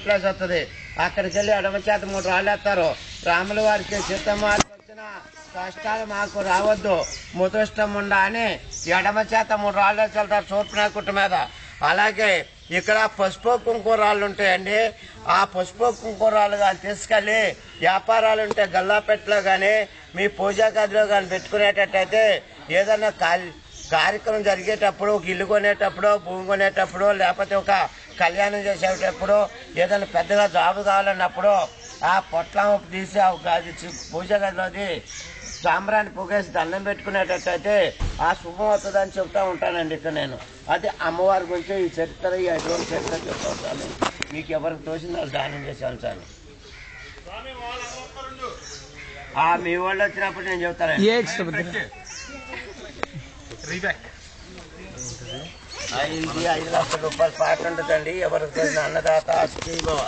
Place వస్తుంది. అక్కడికి వెళ్ళి ఎడమ చేత 3 రాళ్ళు వేస్తారు. రాముల వారికి సీతమ్మ వారికి వచ్చిన కష్టాలు మాకు రావద్దు, ముదృష్టం ఉండా అని ఎడమ చేత 3 రాళ్ళు వేసి వెళ్తారు శూర్పణఖ మీద. అలాగే ఇక్కడ పసుపు కుంకుమ రాళ్ళు ఉంటాయండి. ఆ పసుపు కుంకుమ రాళ్ళు కానీ తీసుకెళ్ళి వ్యాపారాలు ఉంటే గల్లాపెట్టలో కానీ మీ పూజా గదిలో కానీ పెట్టుకునేటట్టయితే ఏదైనా కార్యక్రమం జరిగేటప్పుడు, ఒక ఇల్లు కొనేటప్పుడు, భూమి కొనేటప్పుడు, లేకపోతే ఒక కళ్యాణం చేసేటప్పుడు, ఏదైనా పెద్దగా జాబు కావాలన్నప్పుడు ఆ పొట్లం తీసి పూజ గదిలోది సాంబ్రాన్ని పొగేసి దండం పెట్టుకునేటట్టయితే ఆ శుభం అవుతుందని చెప్తా ఉంటానండి. ఇక్కడ నేను అది అమ్మవారి గురించి ఈ చరిత్ర, ఈ 5 రోజుల చరిత్ర చెప్తా ఉంటాను. మీకు ఎవరికి తోచింది వాళ్ళు దానం చేశాను సార్. మీ వాళ్ళు వచ్చినప్పుడు నేను చెప్తానండి. 5 లక్షల రూపాయలు పాట ఉంటుందండి. ఎవరికి తోచిన అన్నదాత శ్రీభవ.